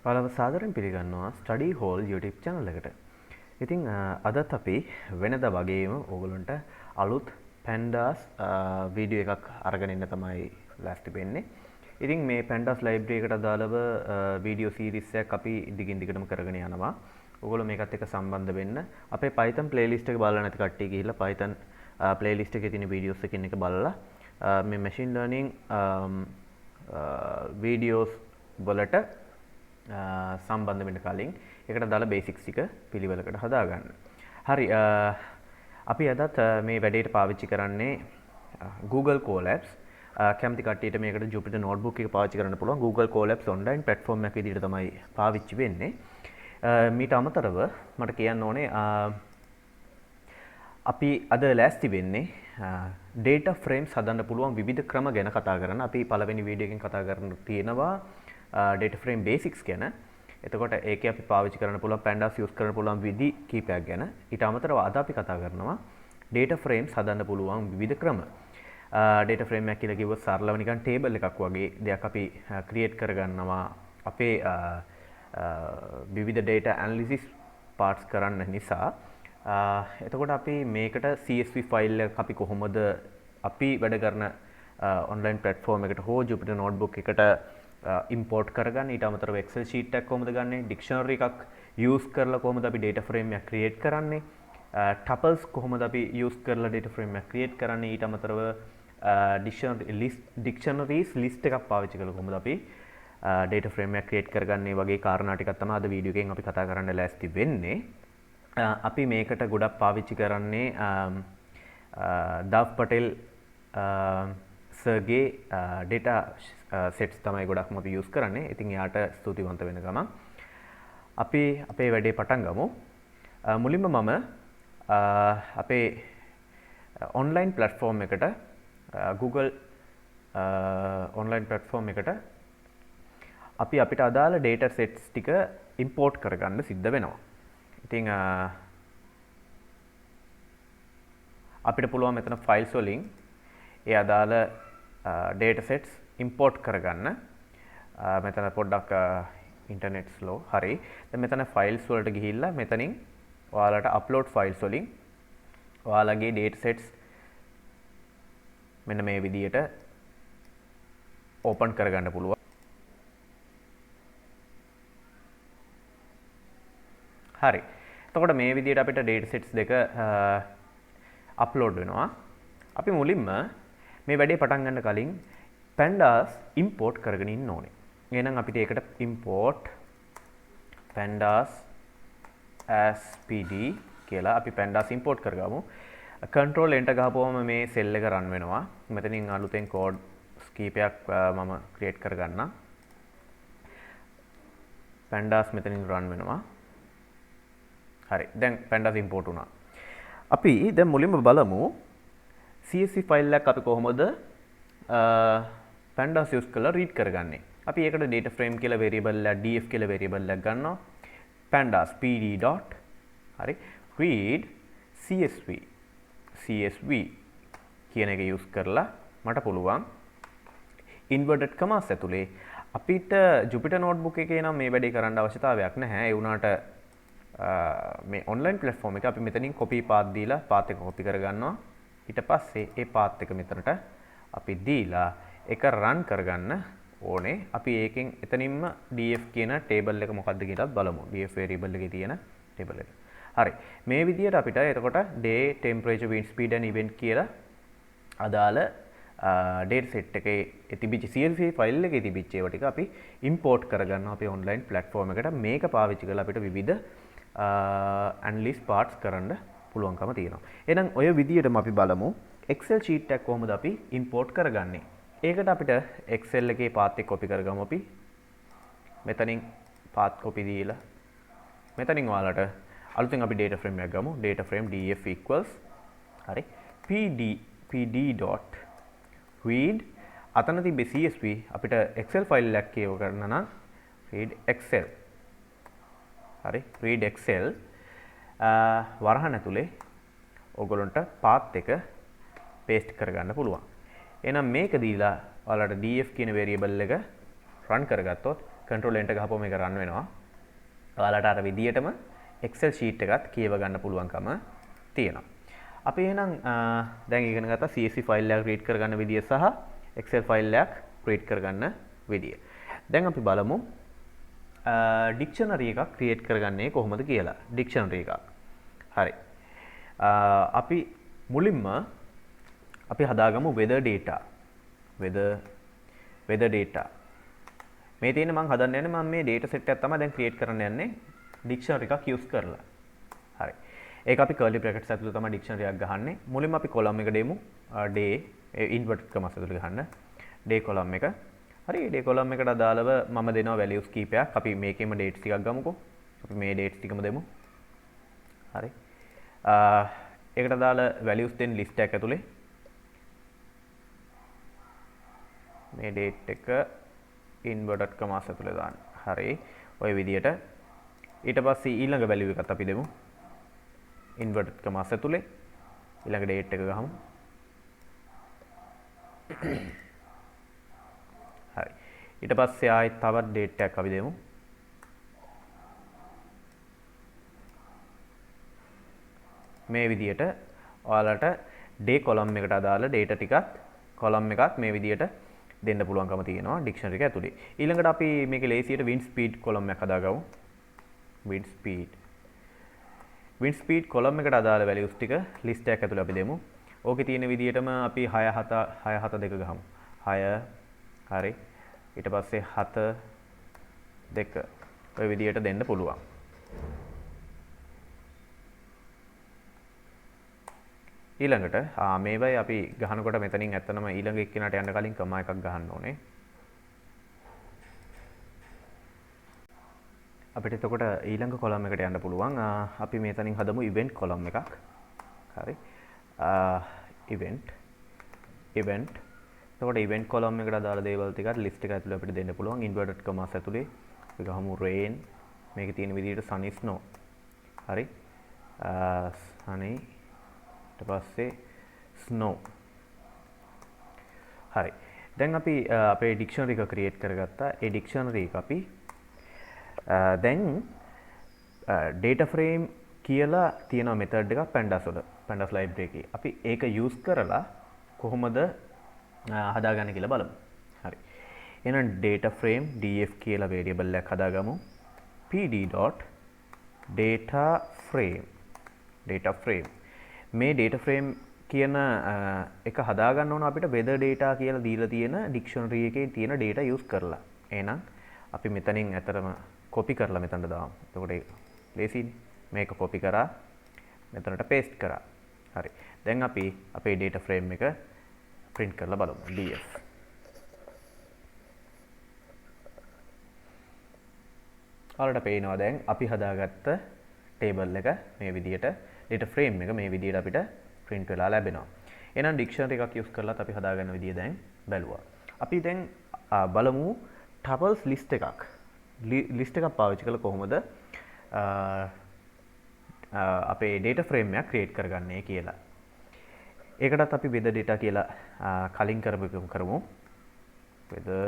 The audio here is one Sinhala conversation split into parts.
ඔයාලව සාදරයෙන් පිළිගන්නවා ස්ටඩි හෝල් YouTube channel එකට. ඉතින් අදත් අපි වෙනදා වගේම ඕගොල්ලන්ට අලුත් Pandas වීඩියෝ එකක් අරගෙන ඉන්න තමයි ලෑස්ති වෙන්නේ. ඉතින් මේ Pandas library එකට අදාළව වීඩියෝ සීරීස් එකක් අපි දිගින් දිගටම කරගෙන යනවා. ඕගොල්ලෝ මේකත් එක්ක සම්බන්ධ වෙන්න. අපේ Python playlist එක බලලා නැති කට්ටිය ගිහිල්ලා Python playlist එකේ තියෙන videos එකකින් එක බලලා මේ machine learning videos වලට සම්බන්ධ වෙන්න කලින් ඒකට දාලා බේසික්ස් ටික පිළිවෙලකට හදාගන්න. හරි අපි අදත් මේ වැඩේට පාවිච්චි කරන්නේ Google Colabs. කැමති කට්ටියට මේකට Jupyter notebook එක පාවිච්චි කරන්න පුළුවන්. Google Colabs online platform එකක් විදිහට තමයි පාවිච්චි වෙන්නේ. මීට අමතරව මට කියන්න ඕනේ අපි අද ලෑස්ති වෙන්නේ DataFrames හදන්න පුළුවන් විවිධ ක්‍රම ගැන කතා කරන්න. අපි පළවෙනි වීඩියෝ එකෙන් කතා කරන්න තියෙනවා DataFrame basics ගැන. එතකොට ඒකේ අපි පාවිච්චි කරන්න පුළුවන් Pandas use කරන්න පුළුවන් විදි කීපයක් ගැන. ඊට අමතරව අද අපි කතා කරනවා DataFrames හදන්න පුළුවන් විවිධ ක්‍රම. DataFrame එක කියලා කිව්වොත් සරලව නිකන් table එකක් වගේ දෙයක් අපි create කරගන්නවා. අපේ විවිධ data analysis parts කරන්න නිසා එතකොට අපි මේකට CSV file එක අපි කොහොමද අපි වැඩ කරන online platform එකට හෝ Jupyter notebook එකට import කරගන්න. ඊට අමතරව Excel sheet එකක් කොහොමද ගන්නෙ, dictionary එකක් use කරලා කොහොමද අපි data frame එකක් create කරන්නේ, tuples කොහොමද අපි use කරලා data frame එකක් create කරන්නේ, ඊට අමතරව dictionaries list එකක් පාවිච්චි කරලා කොහොමද අපි data frame එකක් create කරගන්නේ වගේ කාරණා ටිකක් තමයි අද වීඩියෝ එකෙන් අපි කතා කරන්න ලෑස්ති වෙන්නේ. අපි මේකට ගොඩක් පාවිච්චි කරන්නේ දාව් පටෙල් සර්ගේ data sets තමයි ගොඩක්ම අපි use කරන්නේ. ඉතින් එයාට ස්තුතිවන්ත වෙන ගමන් අපි අපේ වැඩේ පටන් ගමු. මුලින්ම මම අපේ online platform එකට Google online platform එකට අපිට අදාළ data sets ටික import කරගන්න සිද්ධ වෙනවා. ඉතින් අපිට පුළුවන් මෙතන files වලින් ඒ අදාළ data sets import කරගන්න. මෙතන පොඩ්ඩක් internet slow. හරි. දැන් මෙතන files වලට ගිහිල්ලා මෙතනින් ඔයාලට upload files වලින් ඔයාලගේ data sets මෙන්න මේ විදියට open කරගන්න පුළුවන්. හරි. එතකොට මේ විදියට අපිට data sets දෙක upload වෙනවා. අපි මුලින්ම මේ වැඩේ පටන් ගන්න කලින් Pandas import කරගෙන ඉන්න ඕනේ. එහෙනම් අපිට ඒකට import pandas as pd කියලා අපි Pandas import කරගමු. control enter ගහපුවම මේ cell එක run වෙනවා. මෙතනින් අලුතෙන් code කීපයක් මම create කරගන්නම්. Pandas මෙතනින් run වෙනවා. හරි. දැන් Pandas import වුණා. අපි දැන් මුලින්ම බලමු CSV file එකක් අපි කොහොමද Pandas use කරලා read කරගන්නේ. අපි ඒකට data frame කියලා variable එකක් df කියලා variable එකක් ගන්නවා. pandas pd dot හරි read csv කියන එක use කරලා මට පුළුවන් inverted commas ඇතුලේ අපිට Jupyter notebook එකේ නම් මේ වැඩේ කරන්න අවශ්‍යතාවයක් නැහැ. ඒ වුණාට මේ online platform එක අපි මෙතනින් copy path දීලා path එක copy කරගන්නවා. ඊට පස්සේ ඒ path එක මෙතනට අපි දීලා ඒක run කරගන්න ඕනේ. අපි ඒකෙන් එතනින්ම df කියන table එක මොකක්ද කියලා බලමු. df variable එකේ තියෙන table එක. හරි. මේ විදිහට අපිට එතකොට day, temperature, wind speed and event කියලා අදාළ data set එකේ තිබිච්ච CSV file එකේ තිබිච්ච ඒවා ටික අපි import කරගන්නවා අපේ online platform එකට. මේක පාවිච්චි කරලා අපිට විවිධ analysis parts කරන්න පුළුවන්කම තියෙනවා. එහෙනම් ඔය විදිහටම අපි බලමු Excel sheet එකක් කොහොමද අපි import කරගන්නේ. ඒකට අපිට Excel එකේ path එක copy කරගමු අපි. මෙතනින් path copy දීලා මෙතනින් ඔයාලට අලුතෙන් අපි data frame එකක් ගමු. data frame df equals හරි pd dot read අතන තිබ්බේ CSV අපිට Excel file එකක් කියව කරන්න නම් read Excel හරි read Excel වරහන් ඇතුලේ ඔයගොල්ලන්ට path එක paste කරගන්න පුළුවන්. එහෙනම් මේක දීලා ඔයාලට df කියන variable එක run කරගත්තොත් control enter ගහපුවම මේක run වෙනවා. ඔයාලට අර විදියටම Excel sheet එකත් කියව ගන්න පුළුවන්කම තියෙනවා. අපි එහෙනම් දැන් ඉගෙන ගත්තා CSV file එකක් create කරගන්න විදිය සහ Excel file එකක් create කරගන්න විදිය. දැන් අපි බලමු dictionary එකක් create කරගන්නේ කොහොමද කියලා. dictionary එකක්. හරි. අපි මුලින්ම අපි හදාගමු weather data. weather data. මේ තියෙන මම හදන්න යන්නේ මම මේ data set එකක් තමයි දැන් create කරන්න යන්නේ dictionary එකක් use කරලා. හරි. ඒක අපි curly brackets ඇතුළේ තමයි dictionary එකක් ගහන්නේ. මුලින්ම අපි column එක දෙමු. day inverted commas ඇතුළේ ගහන්න. day column එක. හරි. day column එකට අදාළව මම දෙනවා values කීපයක්. අපි මේකෙම dates ටිකක් ගමුකෝ. අපි මේ dates ටිකම දෙමු. හරි. ඒකට අදාළ values දෙන්න list එකක් ඇතුලේ මේ date එක inverted commas ඇතුලේ දාන්න. හරි. ඔය විදියට ඊට පස්සේ ඊළඟ value එකත් අපි දෙමු. inverted commas ඇතුලේ ඊළඟ date එක ගහමු. හරි. ඊට පස්සේ ආයෙත් තවත් date එකක් අපි දෙමු. මේ විදියට ඔයාලට day column එකට අදාළ data ටිකත් column එකත් මේ විදියට දෙන්න පුළුවන්කම තියෙනවා dictionary එක ඇතුලේ. ඊළඟට අපි මේකේ ලේසියට wind speed column එකක් හදාගමු. wind speed column එකට අදාළ values ටික list එකක් ඇතුලේ අපි දෙමු. ඕකේ තියෙන විදියටම අපි 6 7 2 ගහමු. 6 හරි. ඊට පස්සේ 7 2 ඔය විදියට දෙන්න පුළුවන්. ඊළඟට මේවයි අපි ගහනකොට මෙතනින් ඇත්තනම ඊළඟ එක්කිනාට යන්න කලින් කමා එකක් ගහන්න ඕනේ. අපිට එතකොට ඊළඟ කොලම් එකට යන්න පුළුවන්. අපි මෙතනින් හදමු event කොලම් එකක්. හරි. event. එතකොට event කොලම් එකට අදාළ දේවල් ටිකත් list එක ඇතුලේ අපිට දෙන්න පුළුවන්. inverted commas ඇතුලේ අපි ගහමු rain. මේකේ තියෙන විදිහට sunny snow. හරි. sunny ඊට පස්සේ snow. හරි. දැන් අපි අපේ dictionary එක create කරගත්තා. ඒ dictionary එක අපි දැන් dataframe කියලා තියෙන method එකක් pandas වල pandas library එකේ. අපි ඒක use කරලා කොහොමද හදාගන්නේ කියලා බලමු. හරි. එහෙනම් dataframe df කියලා variable එකක් හදාගමු. pd.dataframe මේ dataframe කියන එක හදාගන්න ඕන අපිට weather data කියලා දීලා තියෙන dictionary එකේ තියෙන data use කරලා. එහෙනම් අපි මෙතනින් ඇතරම copy කරලා මෙතනට දාමු. එතකොට ඒක ලේසියිනේ. මේක copy කරා මෙතනට paste කරා. හරි. දැන් අපි අපේ dataframe එක print කරලා බලමු. df. ඔයාලට පේනවා දැන් අපි හදාගත්ත table එක මේ විදියට dataframe එක මේ විදියට අපිට print වෙලා ලැබෙනවා. එහෙනම් dictionary එකක් use කරලාත් අපි හදාගන්න විදිය දැන් බැලුවා. අපි දැන් බලමු tuples list එකක්. list එකක් පාවිච්චි කරලා කොහොමද අපේ dataframe එකක් create කරගන්නේ කියලා. ඒකටත් අපි weather data කියලා කලින් කරපු එකම කරමු. weather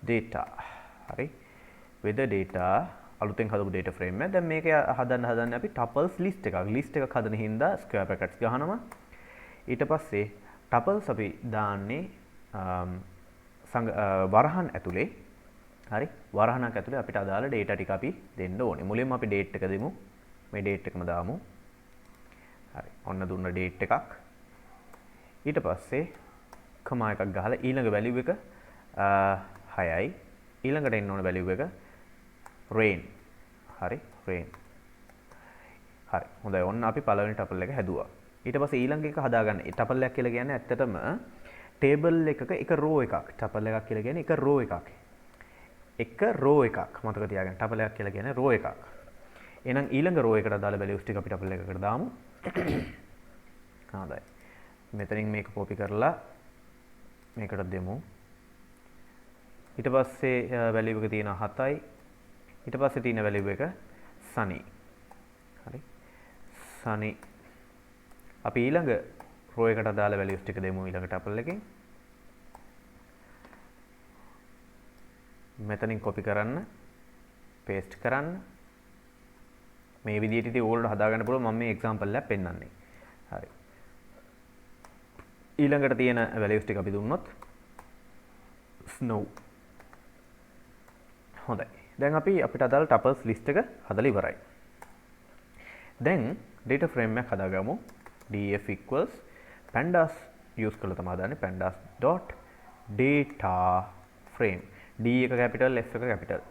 data. හරි. weather data අලුතෙන් හදපු dataframe එක. දැන් මේක හදන්න අපි tuples list එකක්. list එකක් හදන හින්දා square brackets ගහනවා. ඊට පස්සේ tuples අපි දාන්නේ වරහන් ඇතුලේ. හරි. වරහණක් ඇතුලේ අපිට අදාළ data ටික අපි දෙන්න ඕනේ. මුලින්ම අපි date එක දෙමු. මේ date එකම දාමු. හරි. ඔන්න දුන්න date එකක්. ඊට පස්සේ comma එකක් ගහලා ඊළඟ value එක 6යි. ඊළඟට එන්න ඕන value එක rain. හරි. rain. හරි. හොඳයි. ඔන්න අපි පළවෙනි tuple එක හැදුවා. ඊට පස්සේ ඊළඟ එක හදාගන්න. ඒ tuple එකක් කියලා කියන්නේ ඇත්තටම table එකක එක row එකක්. tuple එකක් කියලා කියන්නේ එක row එකක්. එක row එකක්. මතක තියාගන්න. tuple එකක් කියලා කියන්නේ row එකක්. එහෙනම් ඊළඟ row එකට අදාළ values ටික අපි tuple එකකට දාමු. හොඳයි. මෙතනින් මේක copy කරලා මේකට දෙමු. ඊට පස්සේ value එක තියෙනවා 7යි. ඊට පස්සේ තියෙන value එක sunny. හරි. sunny. අපි ඊළඟ row එකට අදාළ values ටික දෙමු ඊළඟ tuple එකෙන්. මෙතනින් copy කරන්න paste කරන්න මේ විදිහට ඉතින් ඕගොල්ලෝ හදාගන්න පුළුවන් මම මේ example එකක් පෙන්නන්නේ. හරි. ඊළඟට තියෙන values ටික අපි දුන්නොත් snow. හොඳයි. දැන් අපිට අදාළ tuples list එක හදලා ඉවරයි. දැන් data frame එකක් හදාගමු. df equals pandas use කරලා තමයි හදන්නේ pandas.dataframe. d එක capital f එක capital.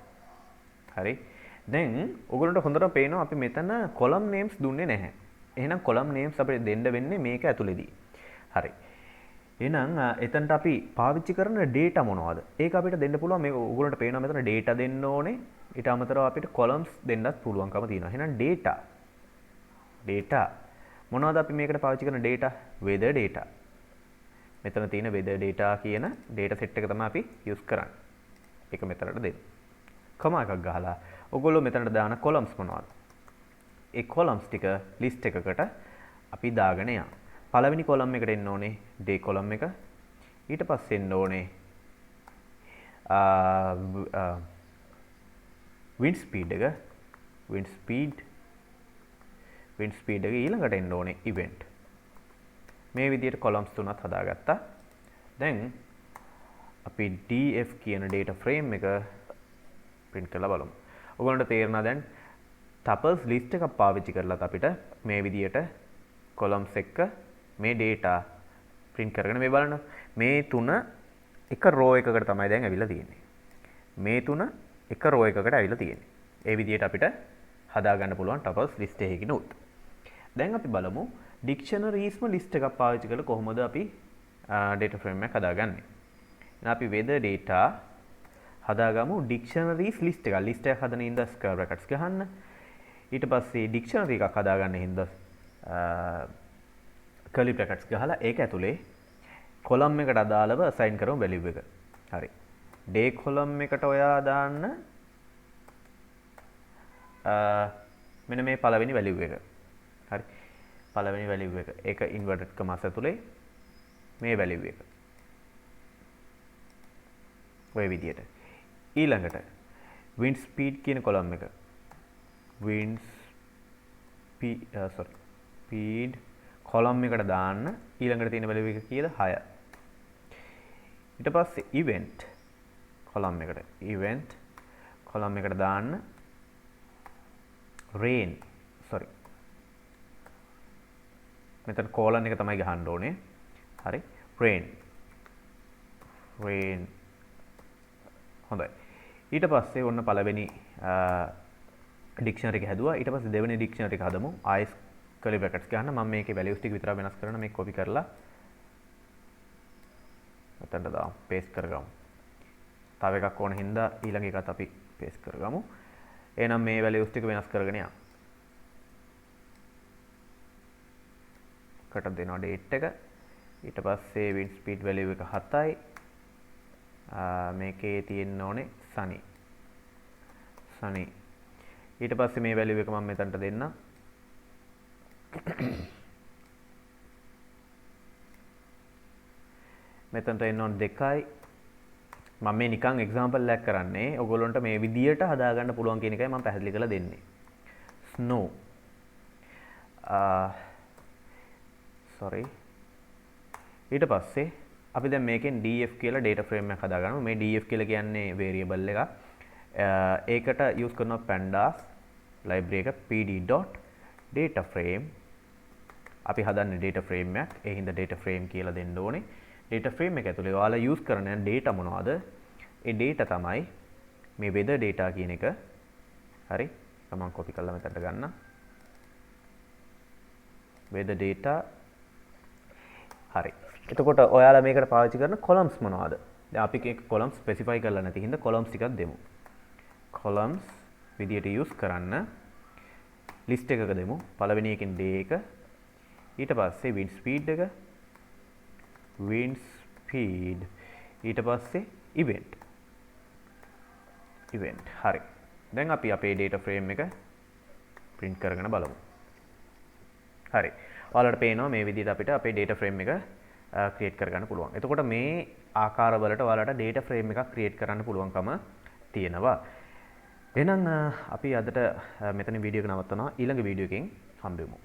හරි. දැන් ඔයගොල්ලන්ට හොඳට පේනවා අපි මෙතන column names දුන්නේ නැහැ. එහෙනම් column names අපිට දෙන්න වෙන්නේ මේක ඇතුලේදී. හරි. එහෙනම් එතනට අපි පාවිච්චි කරන data මොනවද? ඒක අපිට දෙන්න පුළුවන්. මේක ඔයගොල්ලන්ට පේනවා මෙතන data දෙන්න ඕනේ. ඊට අමතරව අපිට columns දෙන්නත් පුළුවන්කම තියෙනවා. එහෙනම් data මොනවද අපි මේකට පාවිච්චි කරන data? weather data. මෙතන තියෙන weather data කියන data set එක තමයි අපි use කරන්නේ. ඒක මෙතනට දෙන්න. කමා එකක් ගහලා ඔයගොල්ලෝ මෙතනට දාන columns මොනවද? ඒ columns ටික list එකකට අපි දාගෙන යනවා. පළවෙනි column එකට එන්න ඕනේ day column එක. ඊට පස්සේ එන්න ඕනේ wind speed එක. wind speed එක ඊළඟට එන්න ඕනේ event. මේ විදිහට columns තුනක් හදාගත්තා. දැන් අපි df කියන data frame එක print කරලා බලමු. ඔයගොල්ලන්ට තේරෙනවා දැන් tuples list එකක් පාවිච්චි කරලා අපිට මේ විදිහට columns එක මේ data print කරගෙන මේ බලන්න. මේ තුන එක row එකකට තමයි දැන් ඇවිල්ලා තියෙන්නේ. මේ තුන එක row එකකට ඇවිල්ලා තියෙන්නේ. ඒ විදිහට අපිට හදා ගන්න පුළුවන් tuples list එකකින් උත්. දැන් අපි බලමු dictionariesම list එකක් පාවිච්චි කරලා කොහොමද අපි data frame එකක් හදාගන්නේ. එහෙනම් අපි weather data හදාගමු dictionaries list එකක්. list එකක් හදන ඉඳ square brackets ගහන්න. ඊට පස්සේ dictionary එකක් හදාගන්න හින්දා curly brackets ගහලා ඒක ඇතුලේ column එකට අදාළව assign කරමු value එක. හරි. day column එකට ඔයා දාන්න මෙන්න මේ පළවෙනි value එක. හරි. පළවෙනි value එක. ඒක inverted commas ඇතුලේ මේ value එක. ඔය විදියට. ඊළඟට wind speed කියන column එක. wind speed column එකට දාන්න ඊළඟට තියෙන value එක කීයද? 6. ඊට පස්සේ event column එකට දාන්න rain මෙතන colon එක තමයි ගහන්න ඕනේ. හරි. rain හොඳයි. ඊට පස්සේ ඔන්න පළවෙනි dictionary එක හැදුවා. ඊට පස්සේ දෙවෙනි dictionary එක හදමු. ආයෙත් curly brackets ගන්න. මම මේකේ values ටික විතර වෙනස් කරන මේක copy කරලා මෙතනට දාමු. paste කරගමු. තව එකක් ඕන හින්දා ඊළඟ එකත් අපි paste කරගමු. එහෙනම් මේ values ටික වෙනස් කරගෙන යන්න. කට දෙනවා date එක. ඊට පස්සේ wind speed value එක 7යි. මේකේ තියෙන්න ඕනේ sunny. ඊට පස්සේ මේ value එක මම මෙතනට දෙන්න. මෙතනට එන්න ඕනේ 2යි. මම මේ නිකන් example එකක් කරන්නේ. ඔයගොල්ලන්ට මේ විදියට හදාගන්න පුළුවන් කියන එකයි මම පැහැදිලි කරලා දෙන්නේ. snow ඊට පස්සේ අපි දැන් මේකෙන් df කියලා data frame එකක් හදාගන්නවා. මේ df කියලා කියන්නේ variable එකක්. ඒකට use කරනවා pandas library එක pd.dataframe. අපි හදන්නේ data frame එකක්. ඒ හින්දා data frame කියලා දෙන්න ඕනේ. data frame එක ඇතුලේ ඔයාලා use කරන data මොනවද? ඒ data තමයි මේ weather data කියන එක. හරි. මම copy කරලා මෙතනට ගන්න. weather data හරි. එතකොට ඔයාලා මේකට පාවිච්චි කරන columns මොනවද? දැන් අපි එක columns specify කරලා නැති හින්දා columns ටිකක් දෙමු. columns විදියට use කරන්න list එකක දෙමු. පළවෙනි එකෙන් day එක. ඊට පස්සේ wind speed එක. ඊට පස්සේ event. හරි. දැන් අපි අපේ data frame එක print කරගෙන බලමු. හරි. ඔයාලට පේනවා මේ විදිහට අපිට අපේ data frame එක create කරගන්න පුළුවන්. එතකොට මේ ආකාරවලට ඔයාලට data frame එකක් create කරන්න පුළුවන්කම තියෙනවා. එහෙනම් අපි අදට මෙතන වීඩියෝ එක නවත්තනවා. ඊළඟ වීඩියෝ එකෙන් හම්බෙමු.